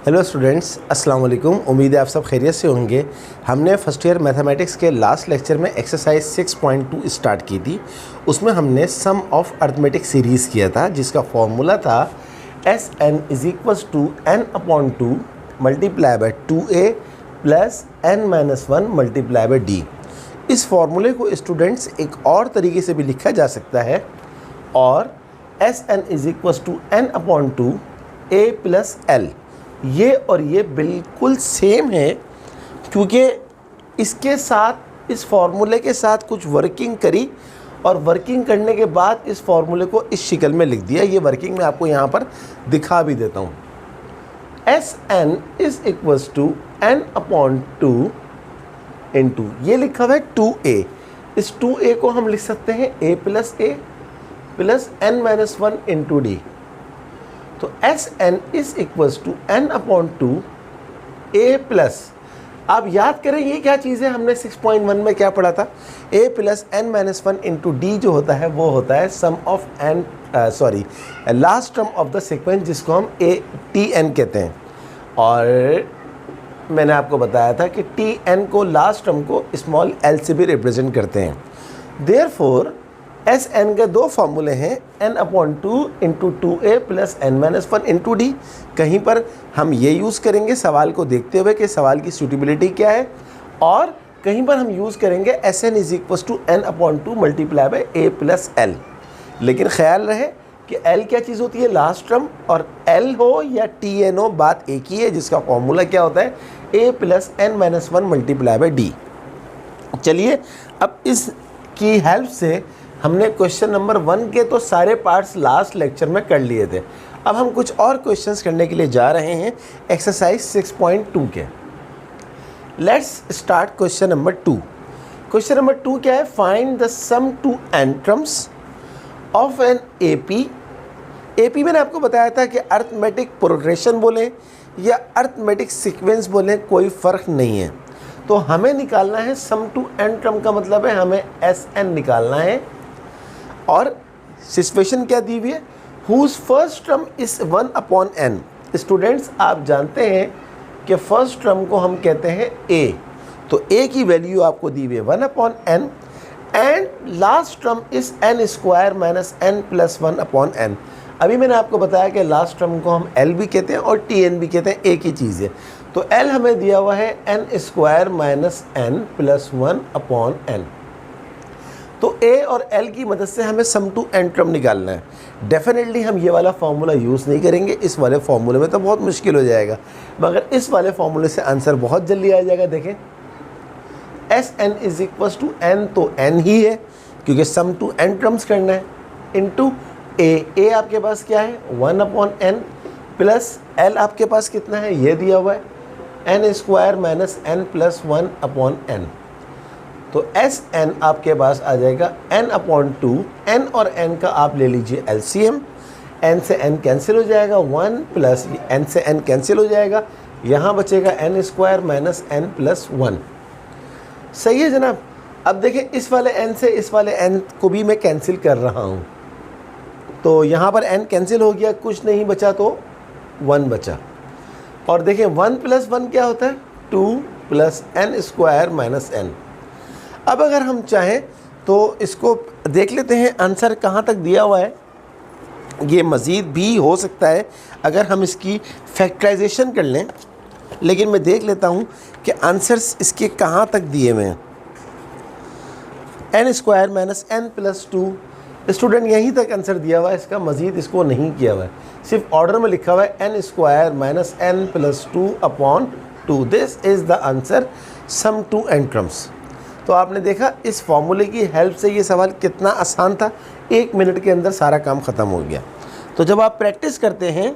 Hello students, अस्सलाम वालेकुम। उम्मीद है आप सब खैरियत से होंगे। हमने फर्स्ट ईयर मैथमेटिक्स के लास्ट लेक्चर में एक्सरसाइज 6.2 स्टार्ट की थी। उसमें हमने सम ऑफ अर्थमेटिक सीरीज़ किया था, जिसका फॉर्मूला था Sn is equals to n/2 multiply by 2a plus n-1 multiply by d। इस फॉर्मूले को स्टूडेंट्स एक और तरीके से भी लिखा जा सकता है, और Sn is equals to n/2 a plus l। ये और ये बिल्कुल सेम है, क्योंकि इसके साथ, इस फॉर्मूले के साथ कुछ वर्किंग करी और वर्किंग करने के बाद इस फॉर्मूले को इस शक्ल में लिख दिया। ये वर्किंग मैं आपको यहाँ पर दिखा भी देता हूँ। Sn is equals to n/2 into ये लिखा हुआ है 2a। इस 2a को हम लिख सकते हैं a plus n-1 into d। तो Sn is equals to n/2 a plus, आप याद करें ये क्या चीज़ है, हमने 6.1 में क्या पढ़ा था। a plus n-1 into D जो होता है वो होता है sum of n, last term of the sequence, जिसको हम tn कहते हैं। और मैंने आपको बताया था कि tn को, लास्ट टर्म को स्मॉल l से भी रिप्रेजेंट करते हैं। देयरफॉर Sn के दो फॉर्मूले हैं, n/2 into 2a plus n-1 into D. कहीं पर हम ये यूज़ करेंगे सवाल को देखते हुए कि सवाल की सूटेबिलिटी क्या है, और कहीं पर हम यूज़ करेंगे Sn is equals to n/2 multiply by a plus l। लेकिन ख्याल रहे कि l क्या चीज़ होती है, लास्ट टर्म, और l हो या tn हो, बात एक ही है, जिसका फॉर्मूला क्या होता है, a plus n-1 multiply by d। चलिए, अब इसकी हेल्प से हमने क्वेश्चन नंबर 1 के तो सारे पार्ट्स लास्ट लेक्चर में कर लिए थे। अब हम कुछ और क्वेश्चंस करने के लिए जा रहे हैं एक्सरसाइज 6.2 के। Let's start question number 2। Question number 2 क्या है, find the sum to n terms of an AP. AP मैंने आपको बताया था कि अर्थमेटिक प्रोग्रेशन बोले या अर्थमेटिक सीक्वेंस बोले, कोई फ़र्क नहीं है। तो हमें निकालना है सम टू एंट्रम, का मतलब है हमें Sn निकालना है। और सिचुएशन क्या दी हुई है, whose first term is 1/n। Students, आप जानते हैं कि फर्स्ट टर्म को हम कहते हैं a, तो a की वैल्यू आपको दी हुई है 1/n, and last term is n² minus n plus 1/n। अभी मैंने आपको बताया कि लास्ट टर्म को हम l भी कहते हैं और tn भी कहते हैं, एक ही चीज़ है। तो l हमें दिया हुआ है n² minus n plus 1/n। तो a और l की मदद से हमें सम टू एंट्रम निकालना है। डेफिनेटली हम ये वाला फार्मूला यूज़ नहीं करेंगे, इस वाले फार्मूले में तो बहुत मुश्किल हो जाएगा, मगर इस वाले फार्मूले से आंसर बहुत जल्दी आ जाएगा। देखें, Sn is equals to n, तो n ही है क्योंकि सम टू एंट्रम्स करना है, इंटू a आपके पास क्या है 1/n प्लस l आपके पास कितना है, ये दिया हुआ है n² minus n plus 1/n। तो Sn आपके पास आ जाएगा n/2, n और n का आप ले लीजिए LCM, n से n कैंसिल हो जाएगा, 1 प्लस n से n कैंसिल हो जाएगा, यहाँ बचेगा n² माइनस n प्लस 1। सही है जनाब। अब देखें, इस वाले n से इस वाले n को भी मैं कैंसिल कर रहा हूँ, तो यहाँ पर n कैंसिल हो गया, कुछ नहीं बचा तो 1 बचा। और देखें 1 प्लस 1 क्या होता है, 2 प्लस n² माइनस n। अब अगर हम चाहें तो इसको देख लेते हैं आंसर कहाँ तक दिया हुआ है। ये मज़ीद भी हो सकता है अगर हम इसकी फैक्टराइजेशन कर लें, लेकिन मैं देख लेता हूँ कि आंसर्स इसके कहाँ तक दिए हुए हैं। n² minus n plus 2, student यहीं तक आंसर दिया हुआ है, इसका मज़ीद इसको नहीं किया हुआ है, सिर्फ ऑर्डर में लिखा हुआ है n² minus n plus 2/2। This is the answer sum to n terms. तो आपने देखा इस फॉर्मूले की हेल्प से ये सवाल कितना आसान था, 1 मिनट के अंदर सारा काम ख़त्म हो गया। तो जब आप प्रैक्टिस करते हैं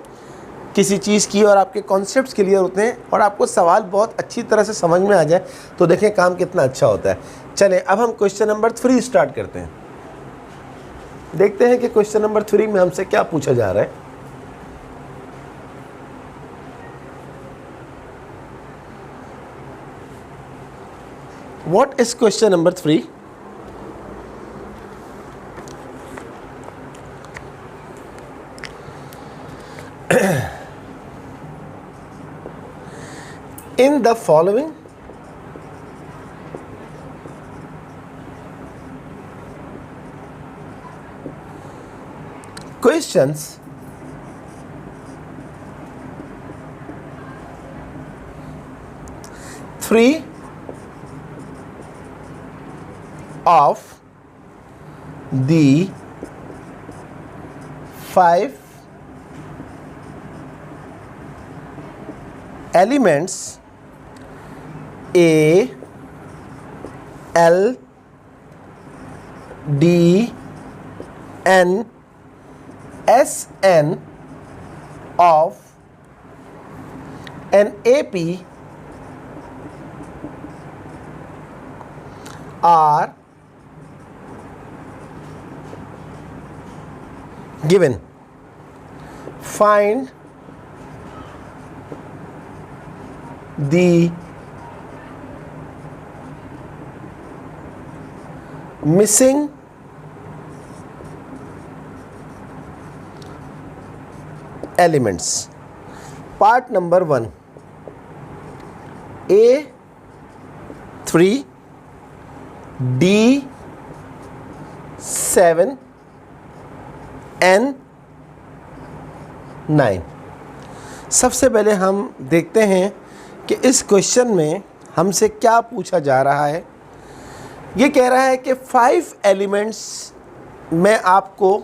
किसी चीज़ की और आपके कॉन्सेप्ट्स क्लियर होते हैं और आपको सवाल बहुत अच्छी तरह से समझ में आ जाए, तो देखें काम कितना अच्छा होता है। चलें, अब हम क्वेश्चन नंबर 3 स्टार्ट करते हैं। देखते हैं कि क्वेश्चन नंबर 3 में हमसे क्या पूछा जा रहा है। What is question number 3? in the following questions three of the 5 elements A, L, D, N, S, N of an AP are given. Find the missing elements. Part number 1, A 3, D 7, N 9। सबसे पहले हम देखते हैं कि इस question में हमसे क्या पूछा जा रहा है। ये कह रहा है कि 5 एलिमेंट्स मैं आपको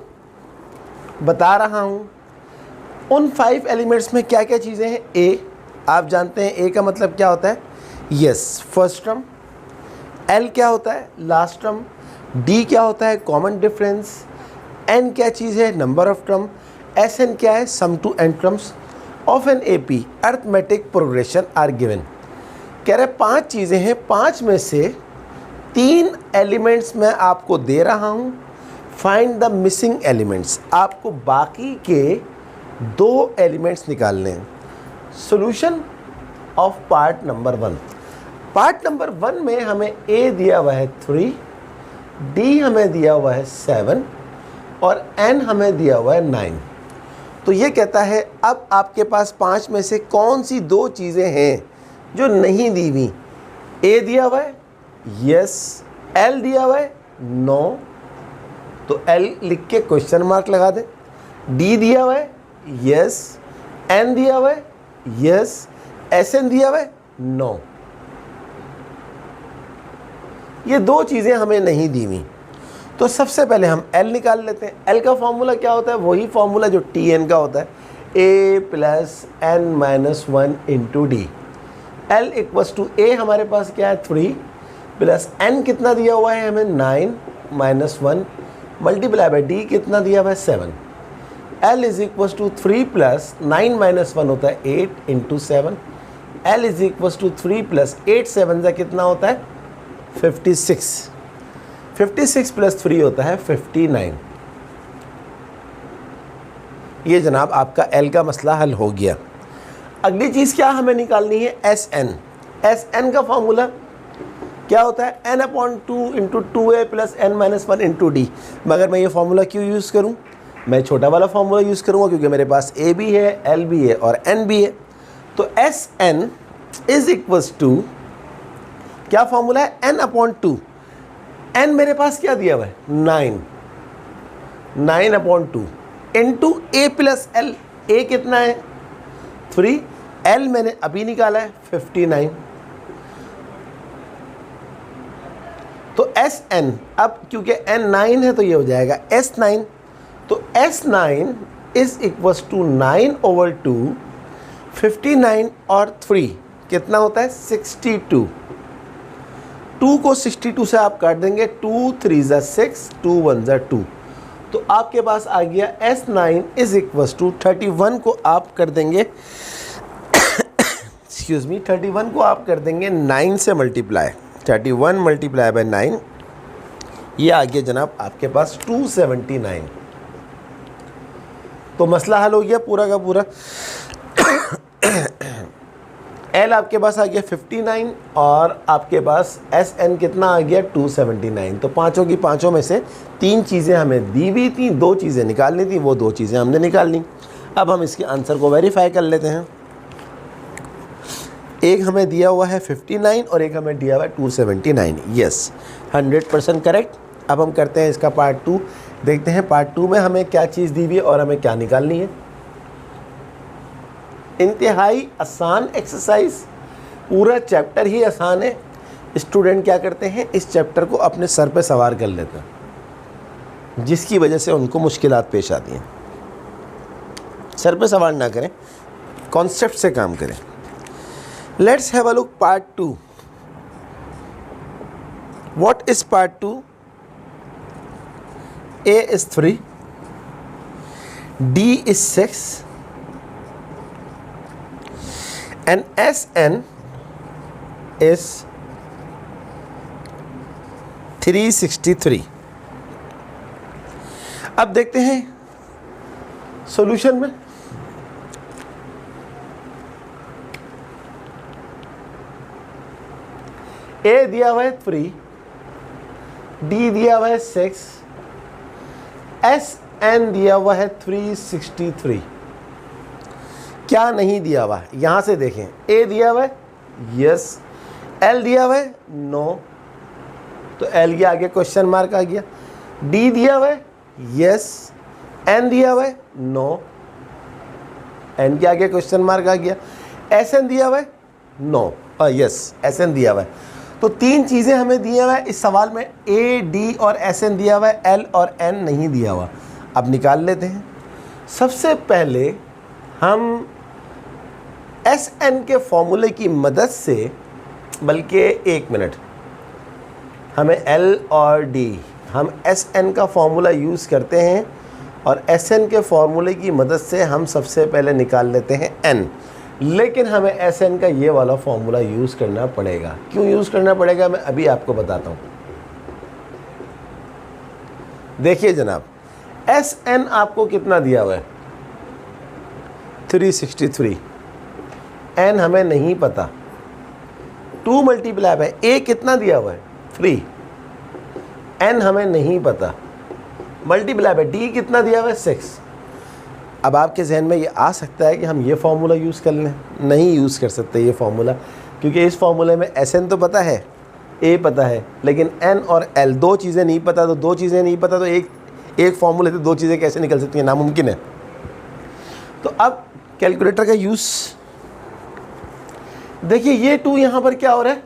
बता रहा हूँ। उन 5 एलिमेंट्स में क्या क्या चीज़ें हैं। ए, आप जानते हैं ए का मतलब क्या होता है, यस, फर्स्ट टर्म। एल क्या होता है, लास्ट टर्म। डी क्या होता है, कॉमन डिफरेंस। एन क्या चीज़ है, number of term. S n क्या है, sum to n terms of an A P arithmetic progression are given. कह रहे 5 चीज़ें हैं, 5 में से 3 एलिमेंट्स मैं आपको दे रहा हूँ। फाइंड द मिसिंग एलिमेंट्स, आपको बाकी के 2 एलिमेंट्स निकालने हैं। Solution of part number 1। Part number 1 में हमें ए दिया हुआ है 3, डी हमें दिया हुआ है 7 और एन हमें दिया हुआ है 9। तो ये कहता है अब आपके पास 5 में से कौन सी 2 चीज़ें हैं जो नहीं दी हुई। ए दिया हुआ है, यस। एल दिया हुआ है, नो। तो एल लिख के क्वेश्चन मार्क लगा दें। डी दिया हुआ है, यस। एन दिया हुआ है, यस। एस एन दिया हुआ है, नो। ये 2 चीज़ें हमें नहीं दी हुई। तो सबसे पहले हम एल निकाल लेते हैं। एल का फॉर्मूला क्या होता है, वही फॉर्मूला जो टी एन का होता है, a plus N minus 1 into D. L equals to a हमारे पास क्या है 3 प्लस एन कितना दिया हुआ है हमें 9 माइनस 1 मल्टीप्लाई बाई डी कितना दिया हुआ है 7। L is equals to 3 plus 9 minus 1 होता है 8 into 7। L is equals to 3 plus 8 7 का कितना होता है 56। 56 प्लस 3 होता है 59। ये जनाब आपका एल का मसला हल हो गया। अगली चीज़ क्या हमें निकालनी है, एस एन। एस एन का फॉर्मूला क्या होता है, N upon 2 into 2a plus N minus 1 into D. मगर मैं ये फार्मूला क्यों यूज़ करूँ, मैं छोटा वाला फार्मूला यूज़ करूँगा क्योंकि मेरे पास ए भी है, एल भी है और एन भी है। तो S N is equals to क्या फॉर्मूला है, एन अपॉन 2। एन मेरे पास क्या दिया हुआ है 9 upon 2 into A plus L. A कितना है 3, एल मैंने अभी निकाला है 59। तो एस एन, अब क्योंकि एन 9 है तो ये हो जाएगा एस 9। तो S 9 is equals to 9 over 2, 59 और 3 कितना होता है 62। 2 को 62 से आप काट देंगे, 2 3 ज़ा 6, 2 1 ज़ा 2। तो आपके पास आ गया S9 इज इक्वल्स टू 31 को आप कर देंगे एक्सक्यूज़ मी 31 को आप कर देंगे 9 से मल्टीप्लाई। 31 मल्टीप्लाई बाय 9, ये आ गया जनाब आपके पास 279। तो मसला हल हो गया पूरा का पूरा। एल आपके पास आ गया 59 और आपके पास एस एन कितना आ गया 279। तो पाँचों की पाँचों में से 3 चीज़ें हमें दी हुई थी, 2 चीज़ें निकालनी थी, वो 2 चीज़ें हमने निकाल ली। अब हम इसके आंसर को वेरीफाई कर लेते हैं। एक हमें दिया हुआ है 59 और एक हमें दिया हुआ है 279। Yes, 100% correct. अब हम करते हैं इसका पार्ट 2, देखते हैं पार्ट 2 में हमें क्या चीज़ दी हुई है और हमें क्या निकालनी है। इंतहाई आसान एक्सरसाइज, पूरा चैप्टर ही आसान है। स्टूडेंट क्या करते हैं, इस चैप्टर को अपने सर पे सवार कर लेते हैं, जिसकी वजह से उनको मुश्किलात पेश आती हैं। सर पे सवार ना करें, कॉन्सेप्ट से काम करें। Let's have a look part 2। What is part 2? A is 3, D is 6, and Sn is 363। अब देखते हैं सॉल्यूशन में। A दिया हुआ है 3, D दिया हुआ है 6, Sn दिया हुआ है 363। क्या नहीं दिया हुआ है, यहां से देखें। A दिया हुआ है यस, L दिया हुआ है नो, तो L के आगे क्वेश्चन मार्क आ गया। D दिया हुआ है यस, N दिया हुआ है नो, N के आगे क्वेश्चन मार्क आ गया। Sn दिया हुआ है नो, यस Sn दिया हुआ है। तो तीन चीज़ें हमें दिया हुआ है इस सवाल में, A, D और Sn दिया हुआ है, L और N नहीं दिया हुआ। अब निकाल लेते हैं। सबसे पहले हम Sn के फॉर्मूले की मदद से, बल्कि एक मिनट, हमें L और D, हम Sn का फॉर्मूला यूज़ करते हैं और Sn के फॉर्मूले की मदद से हम सबसे पहले निकाल लेते हैं N। लेकिन हमें Sn का ये वाला फॉर्मूला यूज़ करना पड़ेगा। क्यों यूज़ करना पड़ेगा, मैं अभी आपको बताता हूँ। देखिए जनाब, Sn आपको कितना दिया हुआ है, 363। N हमें नहीं पता, 2 मल्टीप्लाई बाय A कितना दिया हुआ है, 3। N हमें नहीं पता, मल्टीप्लाई बाय D कितना दिया हुआ है, 6। अब आपके जहन में ये आ सकता है कि हम ये फार्मूला यूज़ कर लें। नहीं यूज़ कर सकते ये फार्मूला, क्योंकि इस फार्मूले में Sn तो पता है, A पता है, लेकिन N और L दो चीज़ें नहीं पता। तो दो चीज़ें नहीं पता तो एक फार्मूले से दो चीज़ें कैसे निकल सकती हैं, नामुमकिन है। तो अब कैलकुलेटर का यूज़ देखिए, ये 2 यहाँ पर क्या हो रहा है,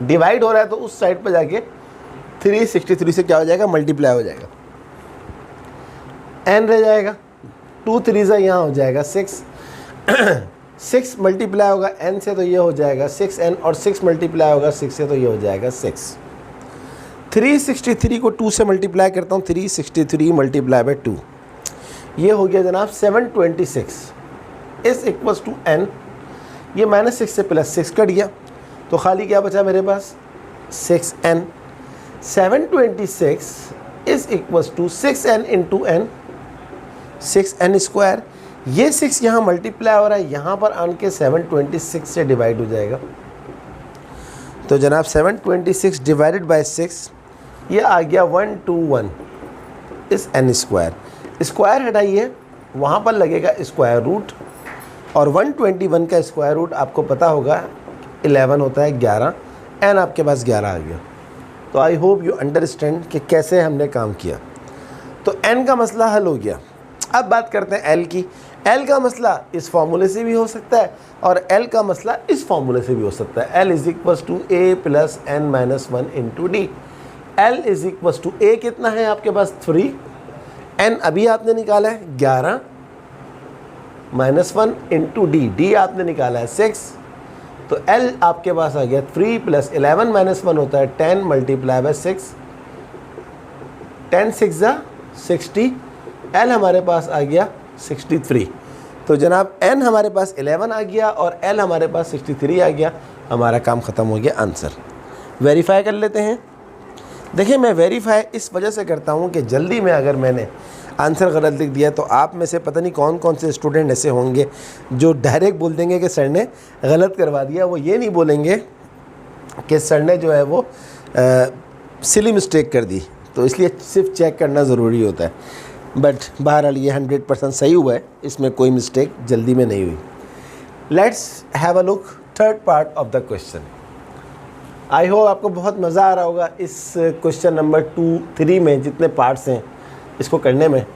डिवाइड हो रहा है, तो उस साइड पर जाके 363 से क्या हो जाएगा, मल्टीप्लाई हो जाएगा। N रह जाएगा, 2 3 यहाँ हो जाएगा 6, 6 मल्टीप्लाई होगा N से तो ये हो जाएगा 6N, और 6 मल्टीप्लाई होगा 6 से तो ये हो जाएगा 6। 363 को 2 से मल्टीप्लाई करता हूँ, 363 मल्टीप्लाई बाय 2, ये हो गया जनाब 726 इज इक्वल्स टू N। ये -6 से +6 कट गया, तो खाली क्या बचा मेरे पास, 6N। 726 is equals to 6N into N, 6N square. ये 6 यहाँ मल्टीप्लाई हो रहा है, यहाँ पर आन के 726 से डिवाइड हो जाएगा। तो जनाब 726 डिवाइडेड बाय 6, ये आ गया 121 इस N स्क्वायर। स्क्वायर हटाइए, वहाँ पर लगेगा स्क्वायर रूट, और 121 का स्क्वायर रूट आपको पता होगा 11 होता है, 11। N आपके पास 11 आ गया। तो आई होप यू अंडरस्टैंड कि कैसे हमने काम किया। तो N का मसला हल हो गया। अब बात करते हैं L की। L का मसला इस फॉर्मूले से भी हो सकता है और L का मसला इस फॉर्मूले से भी हो सकता है। L is equals to A plus N minus 1 into D. L is equals to A कितना है आपके पास, 3। N अभी आपने निकाला है 11 माइनस 1 इंटू डी, डी आपने निकाला है 6। तो L आपके पास आ गया 3 प्लस 11 माइनस 1 होता है 10 मल्टीप्लाई बाय 6, 10 6 60। L हमारे पास आ गया 63। तो जनाब N हमारे पास 11 आ गया और L हमारे पास 63 आ गया। हमारा काम ख़त्म हो गया। आंसर वेरीफाई कर लेते हैं। देखिए, मैं वेरीफाई इस वजह से करता हूँ कि जल्दी में अगर मैंने आंसर गलत लिख दिया तो आप में से पता नहीं कौन कौन से स्टूडेंट ऐसे होंगे जो डायरेक्ट बोल देंगे कि सर ने गलत करवा दिया। वो ये नहीं बोलेंगे कि सर ने जो है वो सिली मिस्टेक कर दी। तो इसलिए सिर्फ चेक करना ज़रूरी होता है। बट बहरहाल ये 100% सही हुआ है, इसमें कोई मिस्टेक जल्दी में नहीं हुई। Let's have a look third part of the question. I hope आपको बहुत मज़ा आ रहा होगा इस क्वेश्चन नंबर 2-3 में जितने पार्ट्स हैं इसको करने में।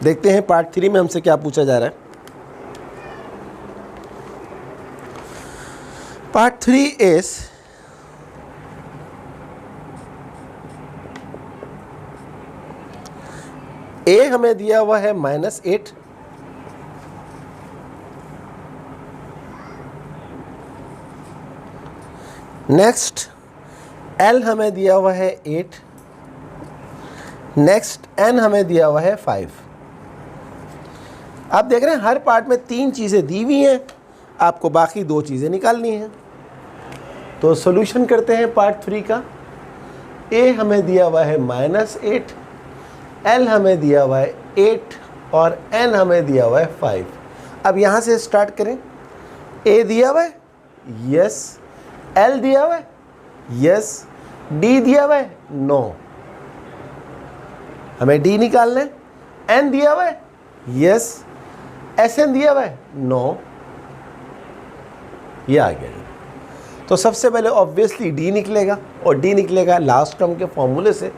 देखते हैं पार्ट 3 में हमसे क्या पूछा जा रहा है। पार्ट 3 इज ए हमें दिया हुआ है -8, नेक्स्ट एल हमें दिया हुआ है 8, नेक्स्ट एन हमें दिया हुआ है 5। आप देख रहे हैं हर पार्ट में 3 चीज़ें दी हुई हैं, आपको बाकी 2 चीज़ें निकालनी हैं। तो सॉल्यूशन करते हैं पार्ट 3 का। ए हमें दिया हुआ है -8, एल हमें दिया हुआ है 8 और एन हमें दिया हुआ है 5। अब यहाँ से स्टार्ट करें। ए दिया हुआ है, यस। एल दिया हुआ है, यस। डी दिया हुआ है, नो। हमें डी निकालना है। एन दिया हुआ है, यस। एस एन दिया हुआ है, नो। ये आ गया। तो सबसे पहले ऑब्वियसली डी निकलेगा, और डी निकलेगा लास्ट टर्म के फॉर्मूले से,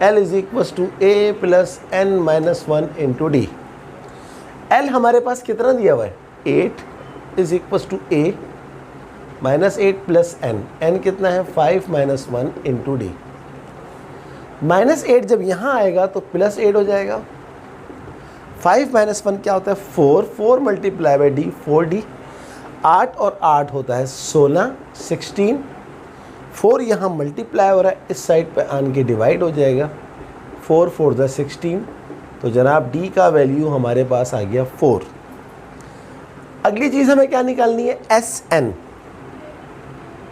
L is equals to A plus N minus 1 into D. L हमारे पास कितना दिया हुआ है, 8 is equals to A -8 plus N. N कितना है, 5 माइनस 1 इंटू डी। -8 जब यहाँ आएगा तो +8 हो जाएगा। 5 माइनस 1 क्या होता है, 4 मल्टीप्लाई बाई डी, 4d। 8 और 8 होता है 16, 16। 4 यहाँ मल्टीप्लाई हो रहा है, इस साइड पे आन के डिवाइड हो जाएगा। 4 4 द 16। तो जनाब डी का वैल्यू हमारे पास आ गया 4। अगली चीज़ हमें क्या निकालनी है, एस एन।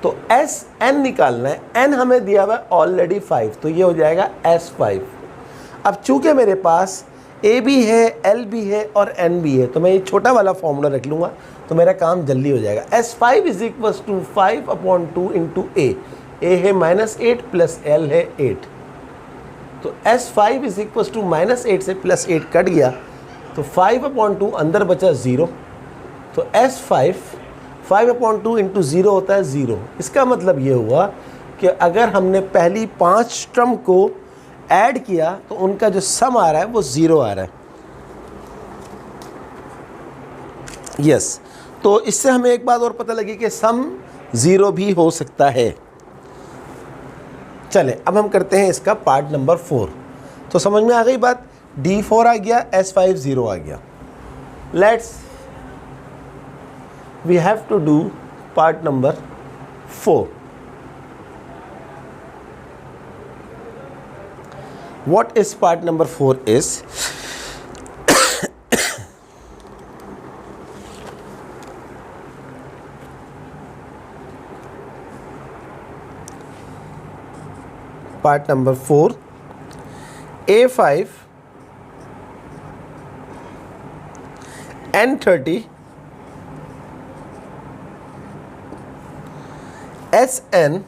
तो एस एन निकालना है। एन हमें दिया हुआ है ऑलरेडी 5, तो ये हो जाएगा S5। अब चूंकि मेरे पास ए भी है, एल भी है और एन भी है, तो मैं ये छोटा वाला फॉर्मूला रख लूँगा तो मेरा काम जल्दी हो जाएगा। S5 is equals to 5/2 into a. A है -8 प्लस एल है 8। तो S5 इज इक्वल्स टू -8 से +8 कट गया, तो 5/2 अंदर बचा 0। तो S5 5/2 इंटू 0 होता है 0। इसका मतलब ये हुआ कि अगर हमने पहली 5 टर्म को ऐड किया तो उनका जो सम आ रहा है वो 0 आ रहा है। यस। तो इससे हमें एक बात और पता लगी कि सम 0 भी हो सकता है। चलें अब हम करते हैं इसका पार्ट नंबर 4। तो समझ में आ गई बात। D4 आ गया, S5 0 आ गया। Let's we have to do part number 4। What is part number 4 is part number 4, A5 N30 SN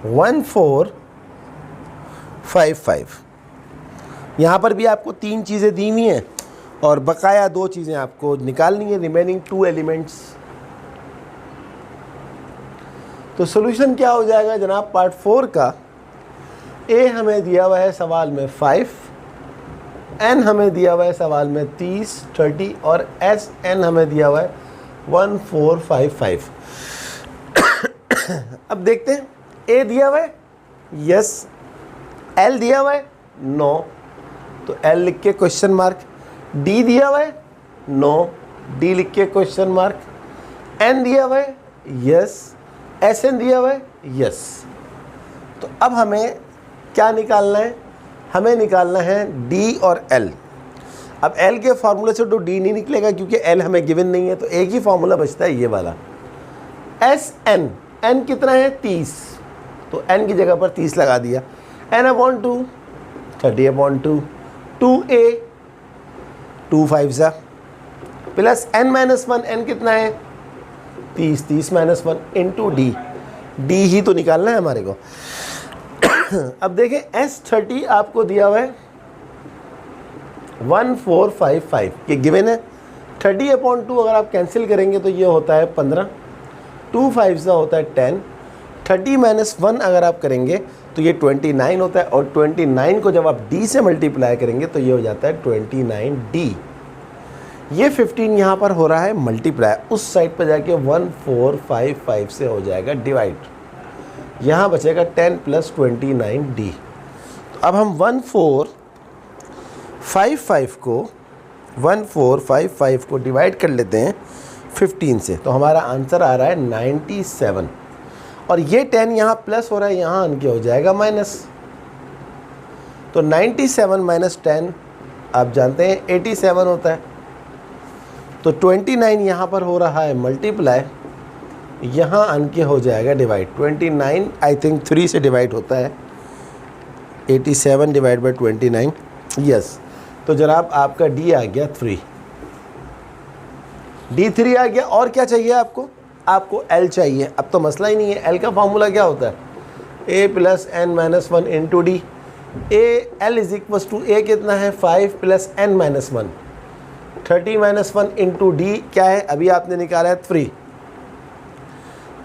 1455। यहाँ पर भी आपको 3 चीज़ें दी हुई हैं और बकाया 2 चीज़ें आपको निकालनी है, रिमेनिंग 2 एलिमेंट्स। तो सॉल्यूशन क्या हो जाएगा जनाब पार्ट 4 का। ए हमें दिया हुआ है सवाल में 5, एन हमें दिया हुआ है सवाल में 30 और एस एन हमें दिया हुआ है 1455। अब देखते हैं। ए दिया हुआ है, यस। एल दिया हुआ है, नो। तो एल लिख के क्वेश्चन मार्क। डी दिया हुआ है, नो। डी लिख के क्वेश्चन मार्क। एन दिया हुआ है, यस। एस एन दिया हुआ है, यस। तो अब हमें क्या निकालना है, हमें निकालना है डी और एल। अब एल के फार्मूले से तो डी नहीं निकलेगा क्योंकि एल हमें गिवन नहीं है, तो एक ही फार्मूला बचता है ये वाला। एस एन, एन कितना है 30, तो एन की जगह पर 30 लगा दिया। n/2 30/2 2a 2 5 सा प्लस n-1, n कितना है 30 30 - 1 इंटू डी। डी ही तो निकालना है हमारे को। अब देखें S30 आपको दिया हुआ है 1455, ये गिवन है। 30/2 अगर आप कैंसिल करेंगे तो ये होता है 15, 2 5 सा होता है 10, 30 - 1 अगर आप करेंगे तो ये 29 होता है, और 29 को जब आप D से मल्टीप्लाई करेंगे तो ये हो जाता है 29D। ये 15 यहाँ पर हो रहा है मल्टीप्लाई, उस साइड पर जाके 1455 से हो जाएगा डिवाइड, यहाँ बचेगा 10 + 29D। तो अब हम 1455 को डिवाइड कर लेते हैं 15 से, तो हमारा आंसर आ रहा है 97। और ये 10 यहाँ प्लस हो रहा है, यहाँ आन के हो जाएगा माइनस। तो 97 - 10 आप जानते हैं 87 होता है। तो 29 यहाँ पर हो रहा है मल्टीप्लाई, यहाँ आन के हो जाएगा डिवाइड। 29 आई थिंक 3 से डिवाइड होता है, 87 / 29, यस। तो जनाब आपका D आ गया 3, D3 आ गया। और क्या चाहिए आपको? आपको L चाहिए। अब तो मसला ही नहीं है, L का फॉर्मूला क्या होता है? A + n - 1 × D। L = A कितना है? 5 + n - 1, 30 - 1 × D क्या है? अभी आपने निकाला है 3।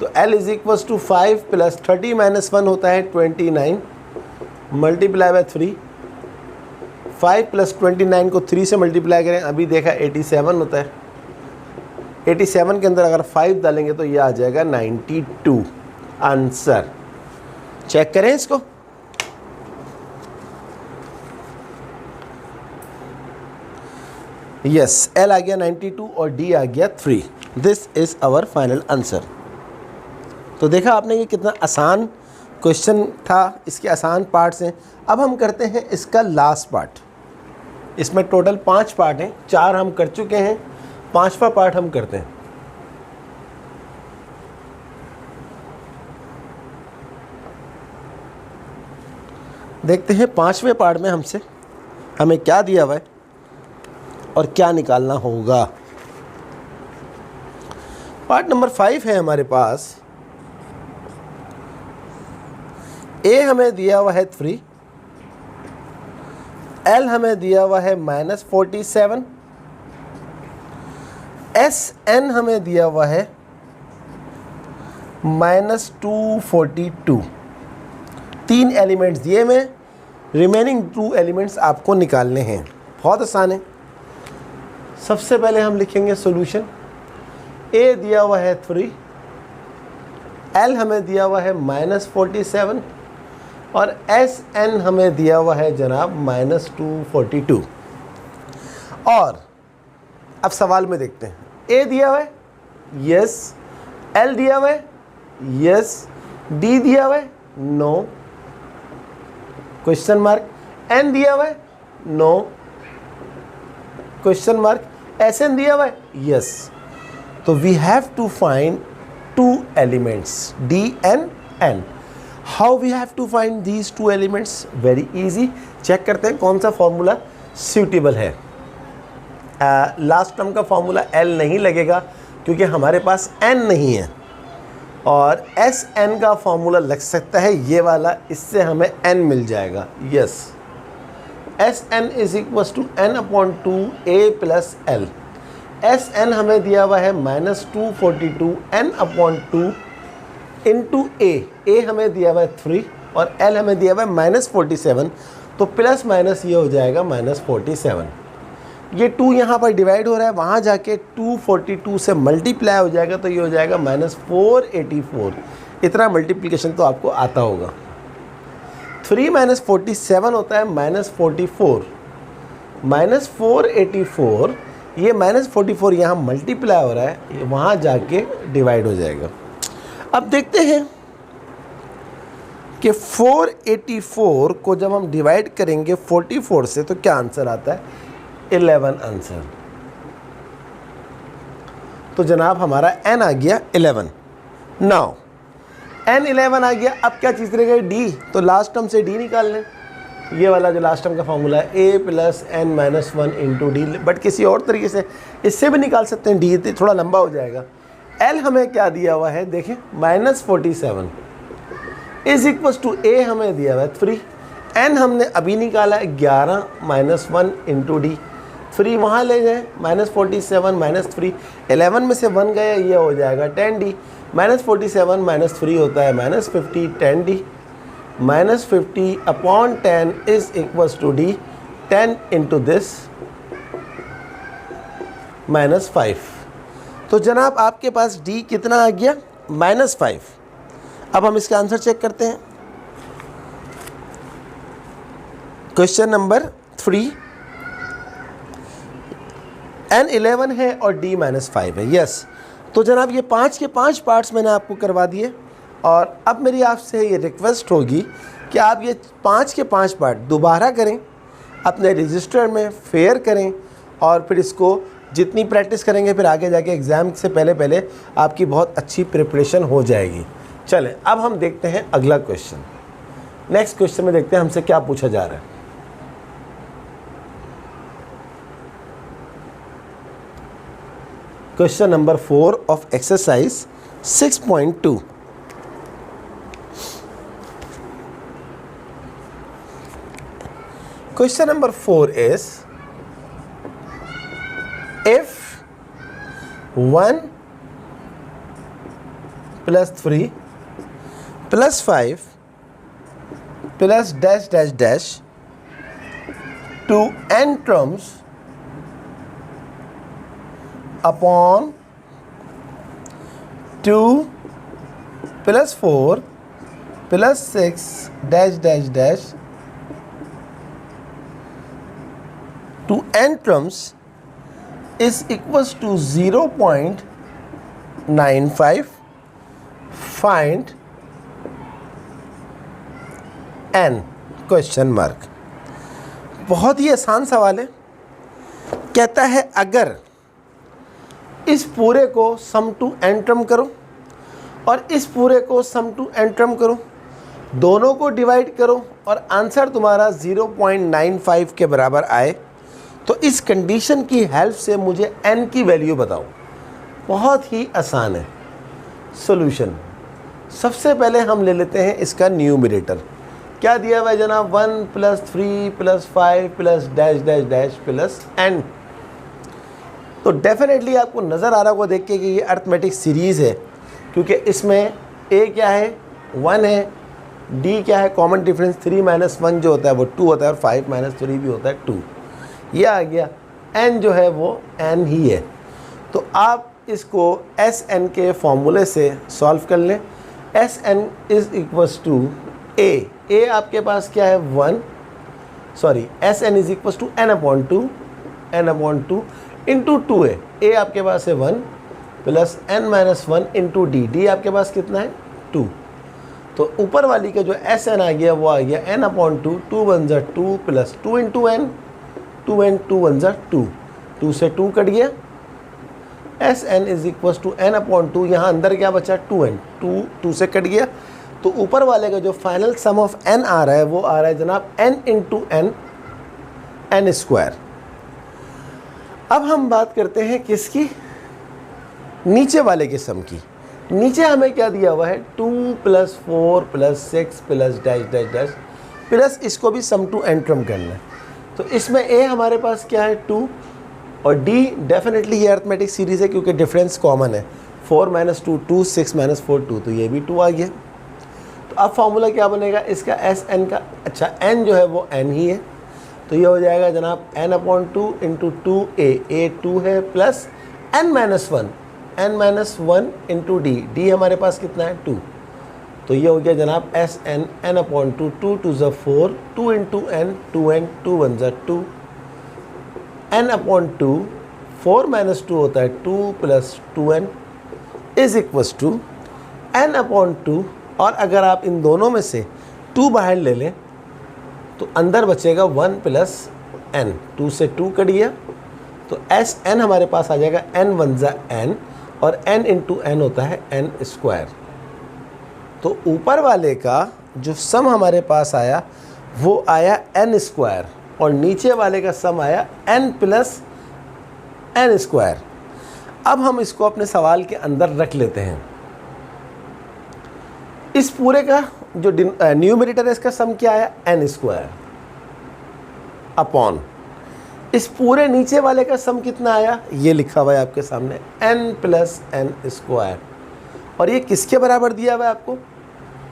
तो L = 5 + 30 - 1 होता है 29 मल्टीप्लाई बाय 3। 5 + 29 को 3 से मल्टीप्लाई करें, अभी देखा 87 होता है। 87 के अंदर अगर 5 डालेंगे तो ये आ जाएगा 92 आंसर। चेक करें इसको। यस, L आ गया 92 और D आ गया 3। This is our final answer. तो देखा आपने ये कितना आसान क्वेश्चन था, इसके आसान पार्ट्स हैं। अब हम करते हैं इसका लास्ट पार्ट। इसमें टोटल 5 पार्ट हैं, 4 हम कर चुके हैं, 5वां पार्ट हम करते हैं। देखते हैं 5वें पार्ट में हमें क्या दिया हुआ है और क्या निकालना होगा। पार्ट नंबर 5 है हमारे पास। A हमें दिया हुआ है 3, L हमें दिया हुआ है -47, SN हमें दिया हुआ है -242। 3 एलिमेंट्स दिए में, रिमेनिंग 2 एलिमेंट्स आपको निकालने हैं। बहुत आसान है। सबसे पहले हम लिखेंगे सॉल्यूशन। A दिया हुआ है 3, L हमें दिया हुआ है -47 और SN हमें दिया हुआ है जनाब -242। और अब सवाल में देखते हैं, A दिया हुआ है, यस। L दिया हुआ है, यस। D दिया हुआ है, नो, क्वेश्चन मार्क। N दिया हुआ है, नो, क्वेश्चन मार्क। SN दिया हुआ है, यस। तो we have to find 2 elements, D and N। How we have to find these 2 elements? Very easy. Check करते हैं कौन सा फॉर्मूला सूटेबल है। लास्ट टर्म का फॉर्मूला L नहीं लगेगा क्योंकि हमारे पास N नहीं है, और SN का फॉर्मूला लग सकता है ये वाला, इससे हमें N मिल जाएगा। Yes, SN = n/2 A + L। SN हमें दिया हुआ है -242 n/2 इंटू A हमें दिया हुआ है 3 और L हमें दिया हुआ है -47, तो प्लस माइनस ये हो जाएगा -47। ये 2 यहाँ पर डिवाइड हो रहा है, वहाँ जाके 242 से मल्टीप्लाई हो जाएगा, तो ये हो जाएगा -484। इतना मल्टीप्लिकेशन तो आपको आता होगा। 3 - 47 होता है -44, -484। ये -44 यहाँ मल्टीप्लाई हो रहा है, ये वहाँ जाके डिवाइड हो जाएगा। अब देखते हैं कि 484 को जब हम डिवाइड करेंगे 44 से तो क्या आंसर आता है? 11 आंसर। तो जनाब हमारा n आ गया 11। नाउ n 11 आ गया, अब क्या चीज़ रह गई? d। तो लास्ट टर्म से d निकाल लें। ये वाला जो लास्ट टर्म का फॉर्मूला है A + n - 1 × d, बट किसी और तरीके से इससे भी निकाल सकते हैं। d थोड़ा लंबा हो जाएगा। L हमें क्या दिया हुआ है? देखें, -47। इज इक्वल टू ए हमें दिया हुआ है 3, n हमने अभी निकाला है 11 - 1 इंटू डी, 3 वहाँ ले जाए -47 - 3, 11 में से 1 गया, ये हो जाएगा 10d, -47 - 3 होता है -50, 10d, -50 upon 10 is equal to D, 10 into this -5। तो जनाब आपके पास d कितना आ गया -5। अब हम इसका आंसर चेक करते हैं। क्वेश्चन नंबर 3, n 11 है और d -5 है। यस, तो जनाब ये 5 के 5 पार्ट्स मैंने आपको करवा दिए, और अब मेरी आपसे ये रिक्वेस्ट होगी कि आप ये 5 के 5 पार्ट दोबारा करें, अपने रजिस्टर में फेयर करें, और फिर इसको जितनी प्रैक्टिस करेंगे फिर आगे जाके एग्ज़ाम से पहले पहले आपकी बहुत अच्छी प्रिपरेशन हो जाएगी। चलें अब हम देखते हैं अगला क्वेश्चन। नेक्स्ट क्वेश्चन में देखते हैं हमसे क्या पूछा जा रहा है। Question number 4 of exercise 6.2। Question number 4 is if 1 plus 3 plus 5 plus dash dash dash to n terms upon 2 plus 4 plus 6 dash dash dash to n terms is equals to 0.95, find n question mark. बहुत ही आसान सवाल है। कहता है अगर इस पूरे को सम टू n टर्म करो और इस पूरे को सम टू n टर्म करो, दोनों को डिवाइड करो और आंसर तुम्हारा 0.95 के बराबर आए, तो इस कंडीशन की हेल्प से मुझे n की वैल्यू बताओ। बहुत ही आसान है सॉल्यूशन। सबसे पहले हम ले लेते हैं इसका न्यूमरेटर। क्या दिया हुआ है जनाब? 1 + 3 + 5 + dash dash dash plus n। तो डेफिनेटली आपको नज़र आ रहा होगा देख के कि ये अर्थमेटिक सीरीज़ है, क्योंकि इसमें a क्या है 1 है, d क्या है कॉमन डिफरेंस 3 - 1 जो होता है वो 2 होता है, और 5 - 3 भी होता है 2। ये आ गया। n जो है वो n ही है। तो आप इसको Sn के फॉर्मूले से सॉल्व कर लें। Sn is equals to a आपके पास क्या है 1, sorry Sn is equals to n/2 into 2a। a आपके पास है 1 प्लस n - 1 इंटू d आपके पास कितना है 2। तो ऊपर वाली का जो Sn आ गया वो आ गया n/2, 2 × 1 = 2 plus 2 into n, 2n 2 × 1 = 2, 2 से 2 कट गया। Sn is equals to n/2, यहाँ अंदर क्या बचा 2n, 2 से कट गया। तो ऊपर वाले का जो फाइनल सम ऑफ n आ रहा है वो आ रहा है जनाब n इंटू n स्क्वायर। अब हम बात करते हैं किसकी? नीचे वाले के सम की। नीचे हमें क्या दिया हुआ है 2 + 4 + 6 + डैश डैश डैश प्लस इसको भी सम टू n टर्म करना है। तो इसमें a हमारे पास क्या है 2 और d डेफिनेटली ये अर्थमेटिक सीरीज़ है क्योंकि डिफरेंस कॉमन है। 4 - 2 2, 6 - 4 2, तो ये भी 2 आ गया। तो अब फार्मूला क्या बनेगा इसका Sn का? अच्छा n जो है वो n ही है, तो ये हो जाएगा जनाब n/2 इंटू 2a 2 है प्लस n - 1 इंटू d हमारे पास कितना है 2। तो ये हो गया जनाब Sn n/2, 2 × 2 = 4, 2 into n, 2n 2 × 1 = 2, n/2 4 - 2 होता है 2 plus 2n is equals to n/2। और अगर आप इन दोनों में से 2 बाहर ले लें तो अंदर बचेगा 1 प्लस n, 2 से 2 कट गया। तो Sn हमारे पास आ जाएगा n × 1 = n और n इंटू n होता है n स्क्वायर। तो ऊपर वाले का जो सम हमारे पास आया वो आया n स्क्वायर और नीचे वाले का सम आया n प्लस n स्क्वायर। अब हम इसको अपने सवाल के अंदर रख लेते हैं। इस पूरे का जो न्यूमरेटर है इसका सम क्या आया, n स्क्वायर अपॉन इस पूरे नीचे वाले का सम कितना आया, ये लिखा हुआ है आपके सामने n प्लस एन स्क्वायर, और ये किसके बराबर दिया हुआ है आपको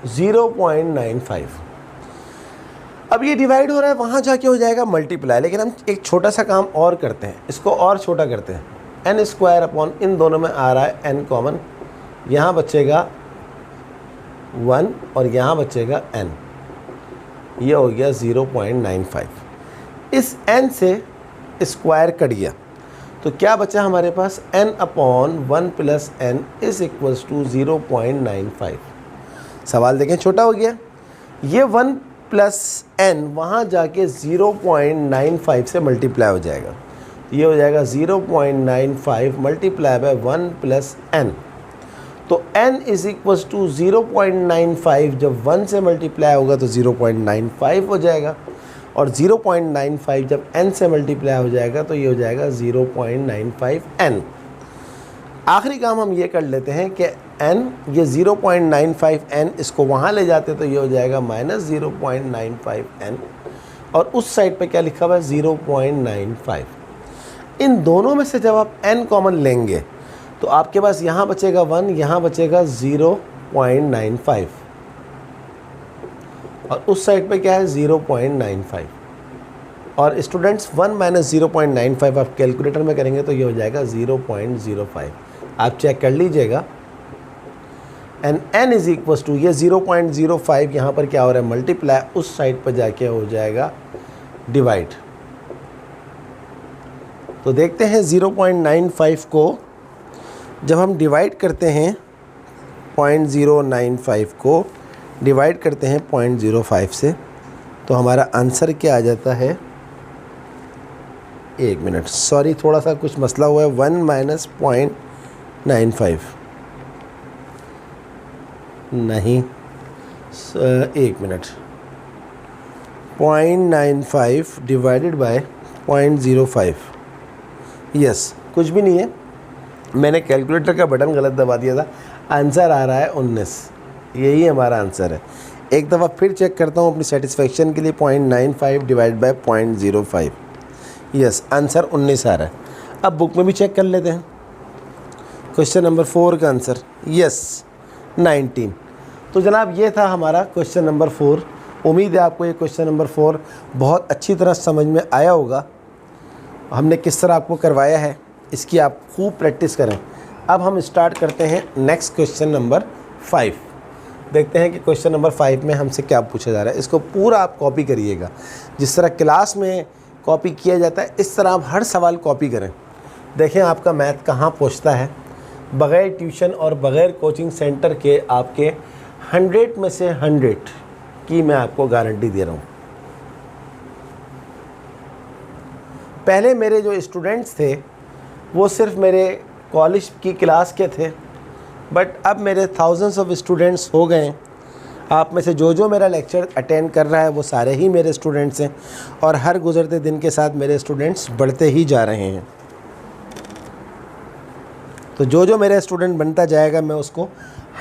0.95। अब ये डिवाइड हो रहा है, वहाँ जाके हो जाएगा मल्टीप्लाई, लेकिन हम एक छोटा सा काम और करते हैं, इसको और छोटा करते हैं। n स्क्वायर अपॉन इन दोनों में आ रहा है n कॉमन, यहाँ बचेगा 1 और यहाँ बचेगा n, ये हो गया 0.95। इस n से स्क्वायर कट गया तो क्या बचा हमारे पास, n upon 1 plus N is equals to 0.95। सवाल देखें छोटा हो गया, ये 1 प्लस एन वहाँ जाके 0.95 से मल्टीप्लाई हो जाएगा, तो ये हो जाएगा 0.95 मल्टीप्लाई बाय 1 प्लस एन, तो n इज इक्वल्स टू 0.95 जब 1 से मल्टीप्लाई होगा तो 0.95 हो जाएगा, और 0.95 जब n से मल्टीप्लाई हो जाएगा तो ये हो जाएगा 0.95n। आखिरी काम हम ये कर लेते हैं कि n ये 0.95n इसको वहाँ ले जाते तो ये हो जाएगा माइनस 0.95n, और उस साइड पे क्या लिखा हुआ है 0.95। इन दोनों में से जब आप n कॉमन लेंगे तो आपके पास यहाँ बचेगा 1, यहाँ बचेगा 0.95, और उस साइड पे क्या है 0.95। और स्टूडेंट्स 1 माइनस 0.95 आप कैलकुलेटर में करेंगे तो ये हो जाएगा 0.05। आप चेक कर लीजिएगा, and n is equal to ये 0.05 यहाँ पर क्या हो रहा है मल्टीप्लाई, उस साइड पर जाके हो जाएगा डिवाइड। तो देखते हैं 0.95 को जब हम डिवाइड करते हैं 0.095 को डिवाइड करते हैं 0.05 से तो हमारा आंसर क्या आ जाता है, 1 मिनट सॉरी थोड़ा सा कुछ मसला हुआ है, 1 माइनस 0.95 नहीं 1 मिनट 0.95 डिवाइडेड बाय 0.05, यस कुछ भी नहीं है, मैंने कैलकुलेटर का बटन गलत दबा दिया था, आंसर आ रहा है 19, यही हमारा आंसर है। एक दफ़ा फिर चेक करता हूँ अपनी सेटिस्फेक्शन के लिए, 0.95 डिवाइड बाय 0.05, यस आंसर 19 आ रहा है। अब बुक में भी चेक कर लेते हैं, क्वेश्चन नंबर 4 का आंसर यस 19। तो जनाब ये था हमारा क्वेश्चन नंबर 4। उम्मीद है आपको ये क्वेश्चन नंबर 4 बहुत अच्छी तरह समझ में आया होगा। हमने किस तरह आपको करवाया है इसकी आप खूब प्रैक्टिस करें। अब हम स्टार्ट करते हैं नेक्स्ट क्वेश्चन नंबर 5। देखते हैं कि क्वेश्चन नंबर 5 में हमसे क्या पूछा जा रहा है। इसको पूरा आप कॉपी करिएगा, जिस तरह क्लास में कॉपी किया जाता है इस तरह आप हर सवाल कॉपी करें। देखें आपका मैथ कहाँ पहुँचता है। बग़ैर ट्यूशन और बग़ैर कोचिंग सेंटर के आपके 100 में से 100 की मैं आपको गारंटी दे रहा हूँ। पहले मेरे जो स्टूडेंट्स थे वो सिर्फ मेरे कॉलेज की क्लास के थे, बट अब मेरे थाउजेंड्स ऑफ स्टूडेंट्स हो गए। आप में से जो मेरा लेक्चर अटेंड कर रहा है वो सारे ही मेरे स्टूडेंट्स हैं, और हर गुज़रते दिन के साथ मेरे स्टूडेंट्स बढ़ते ही जा रहे हैं। तो जो मेरा स्टूडेंट बनता जाएगा मैं उसको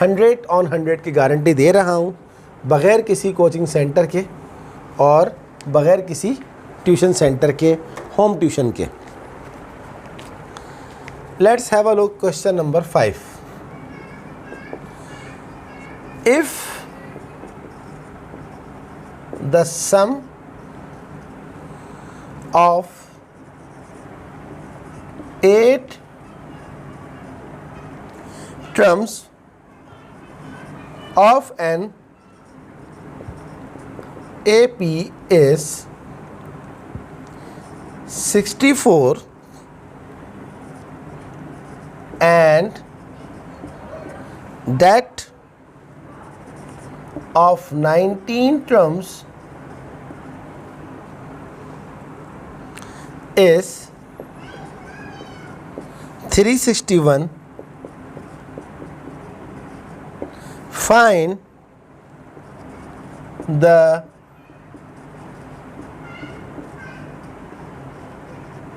100 ऑन 100 की गारंटी दे रहा हूँ, बग़ैर किसी कोचिंग सेंटर के और बग़ैर किसी ट्यूशन सेंटर के, होम ट्यूशन के। Let's have a look question number 5। If the sum of 8 terms of an AP is 64 and that of 19 terms is 361, find the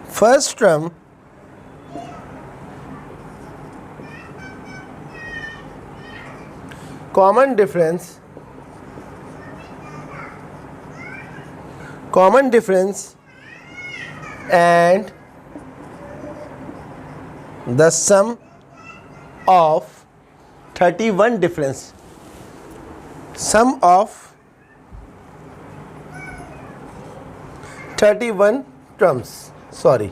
first term common difference common difference and the sum of 31 difference, sum of 31 terms, sorry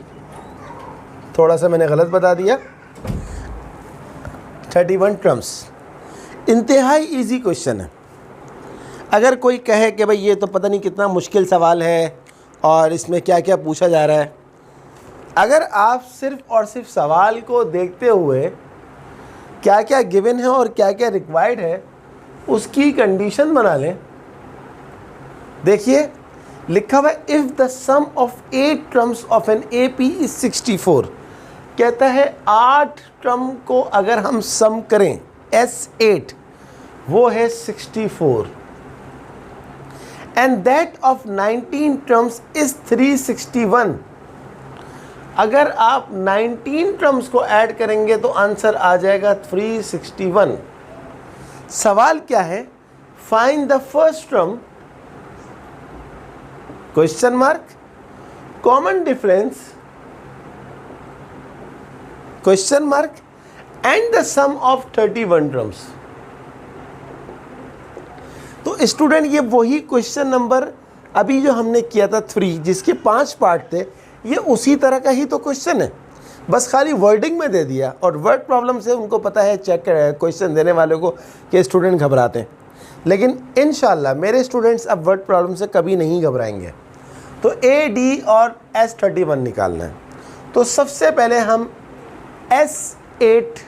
थोड़ा सा मैंने गलत बता दिया, 31 terms. इंतहाई easy question है। अगर कोई कहे कि भाई ये तो पता नहीं कितना मुश्किल सवाल है और इसमें क्या क्या पूछा जा रहा है, अगर आप सिर्फ और सिर्फ सवाल को देखते हुए क्या क्या गिवन है और क्या क्या रिक्वायर्ड है उसकी कंडीशन बना लें। देखिए लिखा हुआ है if the sum of 8 terms of an AP is 64, कहता है 8 टर्म को अगर हम सम करें S8 वो है 64 and that of 19 terms is 361। अगर आप 19 टर्म्स को ऐड करेंगे तो आंसर आ जाएगा 361। सवाल क्या है, find the first term, question mark, common difference, question mark and the sum of 31 terms. तो स्टूडेंट ये वही क्वेश्चन नंबर अभी जो हमने किया था 3 जिसके 5 पार्ट थे, ये उसी तरह का ही तो क्वेश्चन है, बस खाली वर्डिंग में दे दिया। और वर्ड प्रॉब्लम से उनको पता है चेक क्वेश्चन देने वाले को कि स्टूडेंट घबराते हैं, लेकिन इंशाल्लाह मेरे स्टूडेंट्स अब वर्ड प्रॉब्लम से कभी नहीं घबराएंगे। तो AD और S31 निकालना है। तो सबसे पहले हम S8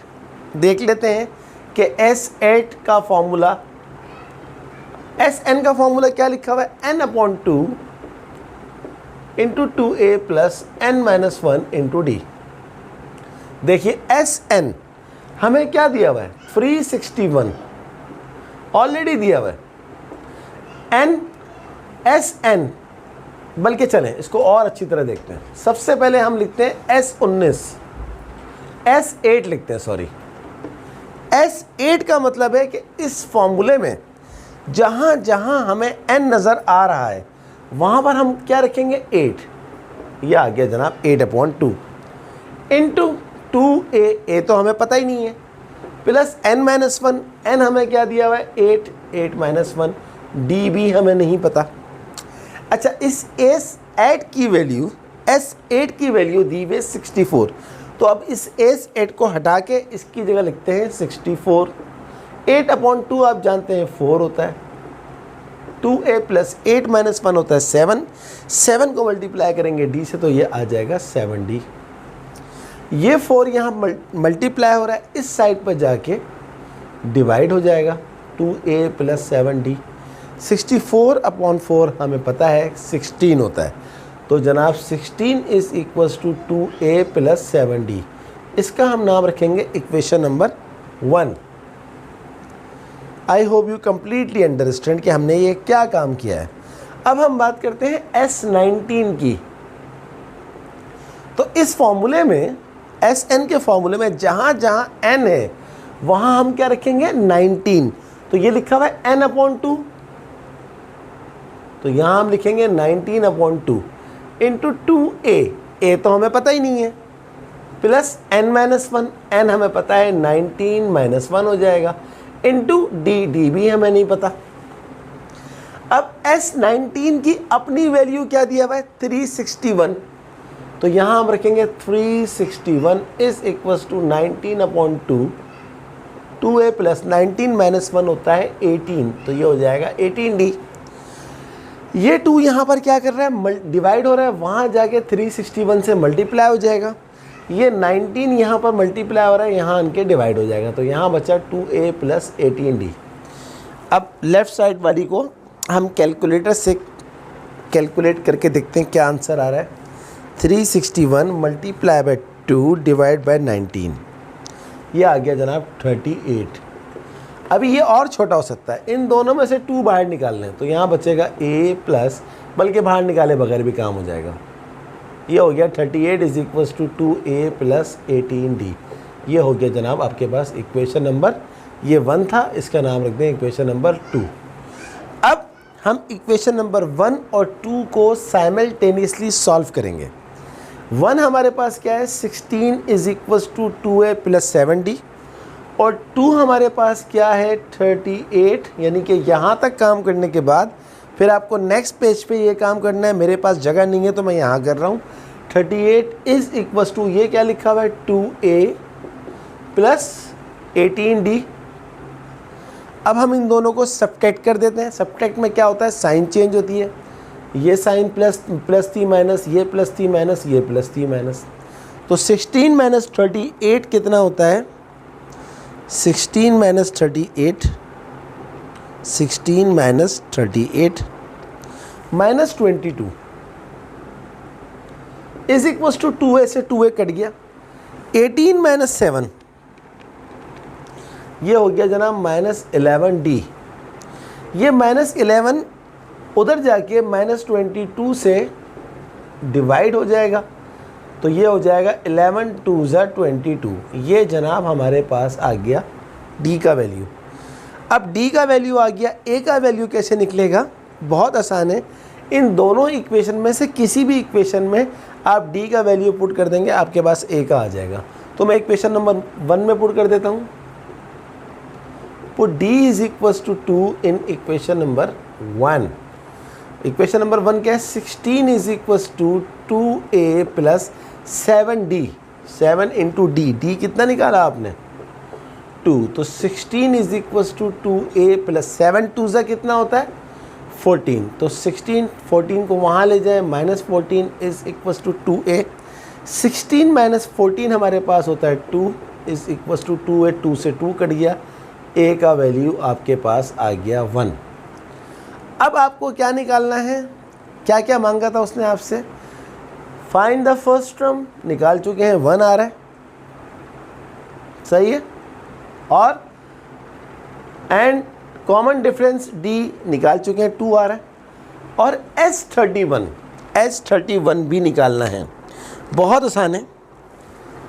देख लेते हैं कि S8 का फॉर्मूला, Sn का फॉर्मूला क्या लिखा हुआ है, n/2 into 2a plus n-1 into d। देखिए Sn हमें क्या दिया हुआ है, 361 ऑलरेडी दिया हुआ है। Sn बल्कि चलें इसको और अच्छी तरह देखते हैं। सबसे पहले हम लिखते हैं S8 लिखते हैं, सॉरी S8 का मतलब है कि इस फॉर्मूले में जहाँ जहाँ हमें n नज़र आ रहा है वहाँ पर हम क्या रखेंगे, 8। यह आ गया जनाब 8/2 इंटू 2a तो हमें पता ही नहीं है, प्लस n-1, n हमें क्या दिया हुआ है 8 - 1, d भी हमें नहीं पता। अच्छा, इस S8 की वैल्यू दी हुई 64, तो अब इस S8 को हटा के इसकी जगह लिखते हैं 64। 8/2 आप जानते हैं 4 होता है, 2a प्लस 8 - 1 होता है 7। 7 को मल्टीप्लाई करेंगे d से तो ये आ जाएगा 7d। ये 4 यहाँ मल्टीप्लाई हो रहा है, इस साइड पर जाके डिवाइड हो जाएगा, 2a प्लस 7d। 64/4 हमें पता है 16 होता है, तो जनाब 16 is equals to 2a plus 7d। इसका हम नाम रखेंगे equation number 1। I hope you completely understand कि हमने ये क्या काम किया है। अब हम बात करते हैं S19 की। तो इस फॉर्मूले में, Sn के फॉर्मूले में जहाँ जहाँ n है वहाँ हम क्या रखेंगे 19। तो ये लिखा हुआ है n/2, तो यहाँ हम लिखेंगे 19/2 इंटू 2a तो हमें पता ही नहीं है, प्लस n-1, n हमें पता है 19 - 1 हो जाएगा, इंटू d भी हमें नहीं पता। अब S19 की अपनी वैल्यू क्या दिया हुआ है 361, तो यहाँ हम रखेंगे 361 is equals to 19/2, 2a plus 19 - 1 होता है 18, तो ये हो जाएगा 18d। ये 2 यहाँ पर क्या कर रहा है, डिवाइड हो रहा है, वहाँ जाके 361 से मल्टीप्लाई हो जाएगा। ये 19 यहाँ पर मल्टीप्लाई हो रहा है, यहाँ इनके डिवाइड हो जाएगा, तो यहाँ बचा 2a प्लस 18d। अब लेफ़्ट साइड वाली को हम कैलकुलेटर से कैलकुलेट करके देखते हैं क्या आंसर आ रहा है। 361 मल्टीप्लाई बाय 2 डिवाइड बाय 19, ये आ गया जनाब 38। अभी ये और छोटा हो सकता है, इन दोनों में से 2 बाहर निकाल लें तो यहाँ बचेगा a प्लस, बल्कि बाहर निकाले बगैर भी काम हो जाएगा। ये हो गया 38 is equals to 2a plus 18d। ये हो गया जनाब आपके पास इक्वेशन नंबर, ये 1 था, इसका नाम रख दें इक्वेशन नंबर 2। अब हम इक्वेशन नंबर 1 और 2 को साइमल्टेनियसली सॉल्व करेंगे। 1 हमारे पास क्या है, 16 is equals to 2a plus 7d, और 2 हमारे पास क्या है, 38। यानी कि यहाँ तक काम करने के बाद फिर आपको नेक्स्ट पेज पे ये काम करना है। मेरे पास जगह नहीं है तो मैं यहाँ कर रहा हूँ। 38 इज इक्वल्स टू, ये क्या लिखा हुआ है, 2a प्लस 18d। अब हम इन दोनों को सब्ट्रैक्ट कर देते हैं। सब्ट्रैक्ट में क्या होता है, साइन चेंज होती है। ये साइन प्लस थी माइनस, ये प्लस थी माइनस, ये प्लस थी माइनस। तो 16 माइनस 38 कितना होता है, 16 minus 38, 16 minus 38 minus 22 is equals to 2a से 2a कट गया। 18 माइनस 7 ये हो गया जनाब माइनस 11d। ये माइनस 11 उधर जाके माइनस 22 से डिवाइड हो जाएगा, तो ये हो जाएगा 11 2 ज़ा 22। ये जनाब हमारे पास आ गया d का वैल्यू। अब d का वैल्यू आ गया, a का वैल्यू कैसे निकलेगा, बहुत आसान है। इन दोनों इक्वेशन में से किसी भी इक्वेशन में आप d का वैल्यू पुट कर देंगे, आपके पास a का आ जाएगा। तो मैं इक्वेशन नंबर 1 में पुट कर देता हूँ। Put d is equals to 2 in equation number 1। Equation number 1 क्या है, 16 is equals to 2a plus 7d, 7 into D, D कितना निकाला आपने, 2। तो 16 is equals to 2a plus 7 2 ज़ा कितना होता है, 14। तो 16 14 को वहाँ ले जाए, minus 14 is equals to 2a। 16 minus 14 हमारे पास होता है 2 इज इक्वल्स टू 2a, 2 से 2 कट गया, a का वैल्यू आपके पास आ गया 1। अब आपको क्या निकालना है, क्या क्या मांगा था उसने आपसे, फाइंड द फर्स्ट टर्म, निकाल चुके हैं, 1 आ रहा है, सही है। और एंड कॉमन डिफरेंस d निकाल चुके हैं, 2 आ रहा है। और S31 भी निकालना है, बहुत आसान है।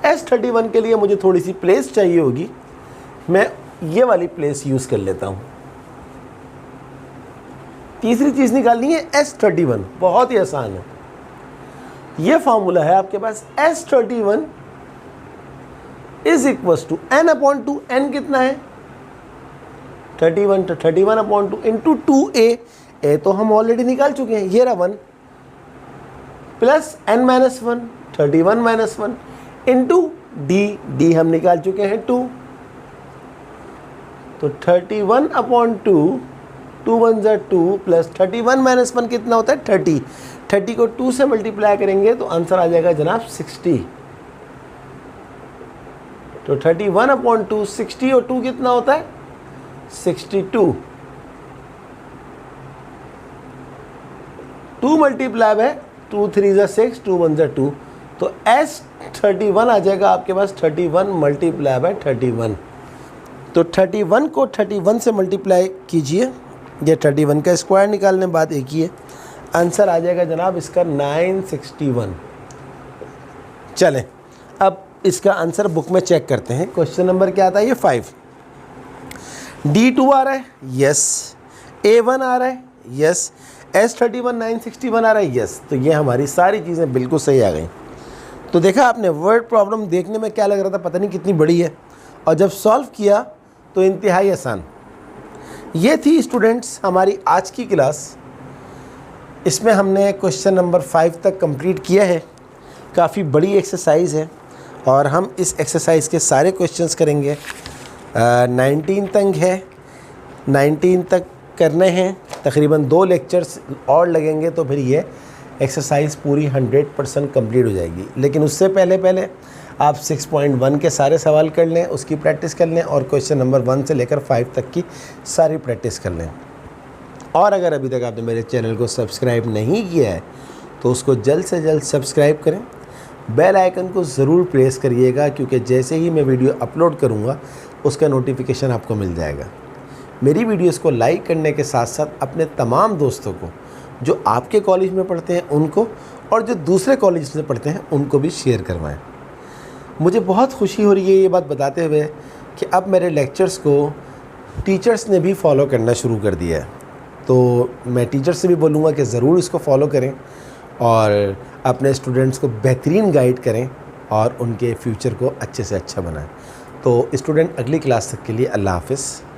S31 के लिए मुझे थोड़ी सी प्लेस चाहिए होगी, मैं ये वाली प्लेस यूज़ कर लेता हूँ। तीसरी चीज़ निकालनी है S31, बहुत ही आसान है। ये फॉर्मूला है आपके पास, S31 is equals to n upon 2। n कितना है, 31, तो 31 अपॉन 2 इंटू 2a, a तो हम ऑलरेडी निकाल चुके हैं, ये रहा 1, plus n minus 1, 31 minus 1 into d हम निकाल चुके हैं 2। तो 31 अपॉन 2, 2 1 ज़ा 2 प्लस 31 माइनस 1 कितना होता है, 30। 30 को 2 से मल्टीप्लाई करेंगे तो आंसर आ जाएगा जनाब 60। तो 31 अपॉन 2, 60 और 2 कितना होता है, 62। 2 मल्टीप्लाई है, 2 3 ज़ा 6, 2 1 ज़ा 2। तो S31 आ जाएगा आपके पास 31 मल्टीप्लाई बाय 31। तो 31 को 31 से मल्टीप्लाई कीजिए, ये 31 का स्क्वायर निकालने बाद एक ही है, आंसर आ जाएगा जनाब इसका 961। चलें अब इसका आंसर बुक में चेक करते हैं। क्वेश्चन नंबर क्या आता है, ये 5। D2 आ रहा है, यस। A1 आ रहा है, यस। S31 961 आ रहा है, यस। तो ये हमारी सारी चीज़ें बिल्कुल सही आ गई। तो देखा आपने, वर्ड प्रॉब्लम देखने में क्या लग रहा था, पता नहीं कितनी बड़ी है, और जब सॉल्व किया तो इंतहाई आसान। ये थी स्टूडेंट्स हमारी आज की क्लास। इसमें हमने क्वेश्चन नंबर 5 तक कंप्लीट किया है। काफ़ी बड़ी एक्सरसाइज है और हम इस एक्सरसाइज के सारे क्वेश्चंस करेंगे। 19 तक है, 19 तक करने हैं, तकरीबन 2 लेक्चर्स और लगेंगे तो फिर ये एक्सरसाइज पूरी 100% कंप्लीट हो जाएगी। लेकिन उससे पहले आप 6.1 के सारे सवाल कर लें, उसकी प्रैक्टिस कर लें, और क्वेश्चन नंबर 1 से लेकर 5 तक की सारी प्रैक्टिस कर लें। और अगर अभी तक आपने मेरे चैनल को सब्सक्राइब नहीं किया है तो उसको जल्द से जल्द सब्सक्राइब करें। बेल आइकन को ज़रूर प्रेस करिएगा, क्योंकि जैसे ही मैं वीडियो अपलोड करूँगा उसका नोटिफिकेशन आपको मिल जाएगा। मेरी वीडियोस को लाइक करने के साथ साथ अपने तमाम दोस्तों को, जो आपके कॉलेज में पढ़ते हैं उनको, और जो दूसरे कॉलेज में पढ़ते हैं उनको भी शेयर करवाएं। मुझे बहुत खुशी हो रही है ये बात बताते हुए कि अब मेरे लेक्चर्स को टीचर्स ने भी फॉलो करना शुरू कर दिया है। तो मैं टीचर से भी बोलूँगा कि ज़रूर इसको फॉलो करें और अपने स्टूडेंट्स को बेहतरीन गाइड करें और उनके फ्यूचर को अच्छे से अच्छा बनाएं। तो स्टूडेंट, अगली क्लास तक के लिए अल्लाह हाफ़िज़।